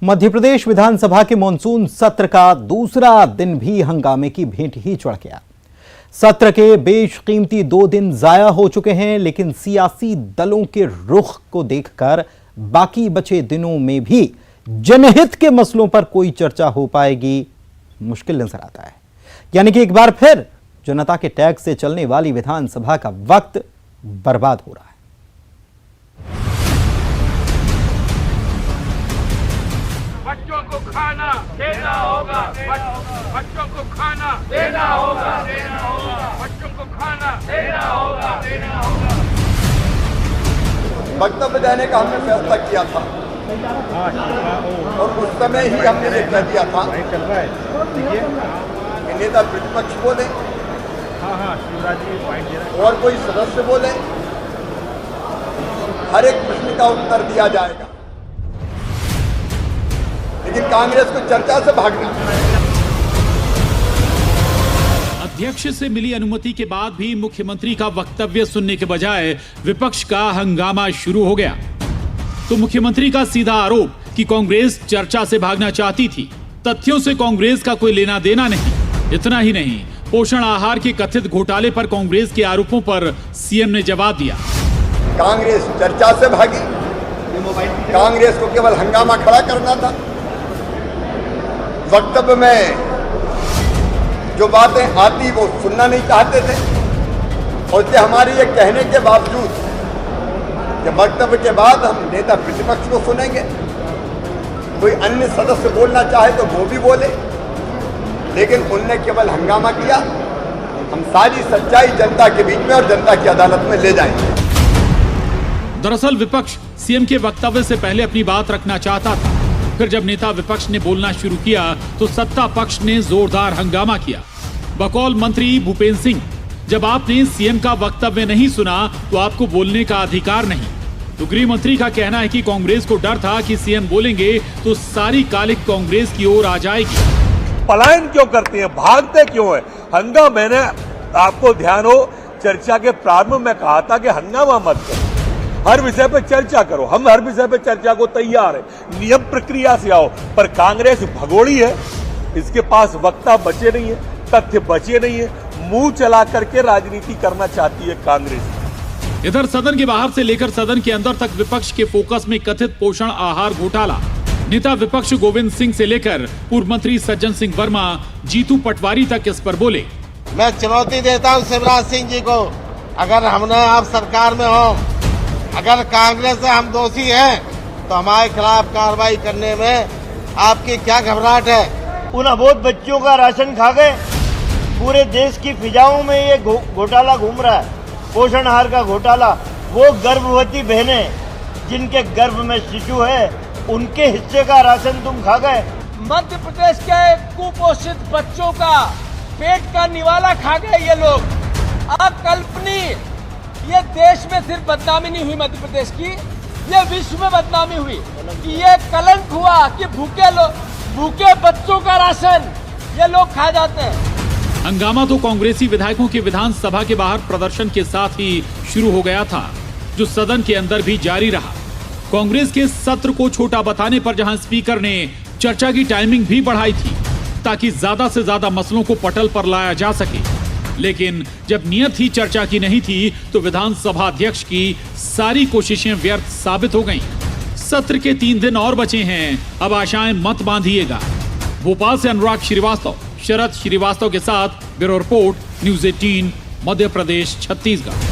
मध्य प्रदेश विधानसभा के मॉनसून सत्र का दूसरा दिन भी हंगामे की भेंट ही चढ़ गया। सत्र के बेशकीमती 2 दिन जाया हो चुके हैं, लेकिन सियासी दलों के रुख को देखकर बाकी बचे दिनों में भी जनहित के मसलों पर कोई चर्चा हो पाएगी मुश्किल नजर आता है। यानी कि एक बार फिर जनता के टैक्स से चलने वाली विधानसभा का वक्त बर्बाद हो रहा है। बच्चों को खाना देना होगा, बच्चों को खाना देना होगा, बच्चों को खाना देना होगा। वक्तव्य देने का हमने फैसला किया था और उस समय ही हमने ये कह दिया था कि नेता प्रतिपक्ष बोले और कोई सदस्य बोले, हर एक प्रश्न का उत्तर दिया जाएगा, लेकिन कांग्रेस को चर्चा से भागना। अध्यक्ष से मिली अनुमति के बाद भी मुख्यमंत्री का वक्तव्य सुनने के बजाय विपक्ष का हंगामा शुरू हो गया। तो मुख्यमंत्री का सीधा आरोप कि कांग्रेस चर्चा से भागना चाहती थी, तथ्यों से कांग्रेस का कोई लेना देना नहीं। इतना ही नहीं, पोषण आहार के कथित घोटाले पर कांग्रेस के आरोपों पर सीएम ने जवाब दिया। कांग्रेस चर्चा से भागी, कांग्रेस को केवल हंगामा खड़ा करना था। वक्तव्य में जो बातें आती वो सुनना नहीं चाहते थे, और इसलिए हमारे ये कहने के बावजूद कि वक्तव्य के बाद हम नेता प्रतिपक्ष को सुनेंगे, कोई अन्य सदस्य बोलना चाहे तो वो भी बोले, लेकिन उनने केवल हंगामा किया। हम सारी सच्चाई जनता के बीच में और जनता की अदालत में ले जाएंगे। दरअसल विपक्ष सीएम के वक्तव्य से पहले अपनी बात रखना चाहता था। फिर जब नेता विपक्ष ने बोलना शुरू किया तो सत्ता पक्ष ने जोरदार हंगामा किया। बकौल मंत्री भूपेंद्र सिंह, जब आपने सीएम का वक्तव्य नहीं सुना तो आपको बोलने का अधिकार नहीं। तो गृह मंत्री का कहना है कि कांग्रेस को डर था कि सीएम बोलेंगे तो सारी कालिक कांग्रेस की ओर आ जाएगी। पलायन क्यों करती हैं, भागते क्यों है? हंगामा, मैंने आपको ध्यान हो चर्चा के प्रारंभ में कहा था कि हंगामा मत करो, हर विषय पे चर्चा करो। हम हर विषय पे चर्चा को तैयार है, नियम प्रक्रिया से आओ। पर कांग्रेस भगोड़ी है, इसके पास वक्ता बचे नहीं है, तथ्य बचे नहीं है, मुंह चला करके राजनीति करना चाहती है कांग्रेस। इधर सदन के बाहर से लेकर सदन के अंदर तक विपक्ष के फोकस में कथित पोषण आहार घोटाला। नेता विपक्ष गोविंद सिंह से लेकर पूर्व मंत्री सज्जन सिंह वर्मा, जीतू पटवारी तक इस पर बोले। मैं चुनौती देता हूं शिवराज सिंह जी को, अगर हमने आप सरकार में हो, अगर कांग्रेस से हम दोषी हैं तो हमारे खिलाफ कार्रवाई करने में आपकी क्या घबराहट है? उन अबोध बच्चों का राशन खा गए। पूरे देश की फिजाओं में ये घोटाला घूम रहा है, पोषण आहार का घोटाला। वो गर्भवती बहनें जिनके गर्भ में शिशु है, उनके हिस्से का राशन तुम खा गए। मध्य प्रदेश के कुपोषित बच्चों का पेट का निवाला खा गए ये लोग। अकल्पनीय। ये देश में सिर्फ बदनामी नहीं हुई मध्य प्रदेश की, ये विश्व में बदनामी हुई कि ये कलंक हुआ कि भूखे बच्चों का राशन ये लोग खा जाते हैं। हंगामा तो कांग्रेसी विधायकों के विधानसभा के बाहर प्रदर्शन के साथ ही शुरू हो गया था, जो सदन के अंदर भी जारी रहा। कांग्रेस के सत्र को छोटा बताने पर जहां स्पीकर ने चर्चा की टाइमिंग भी बढ़ाई थी ताकि ज्यादा से ज्यादा मसलों को पटल पर लाया जा सके, लेकिन जब नियत ही चर्चा की नहीं थी तो विधानसभा अध्यक्ष की सारी कोशिशें व्यर्थ साबित हो गईं। सत्र के 3 दिन और बचे हैं, अब आशाएं मत बांधिएगा। भोपाल से अनुराग श्रीवास्तव, शरद श्रीवास्तव के साथ bureau report, news 18, Madhya Pradesh, Chhattisgarh.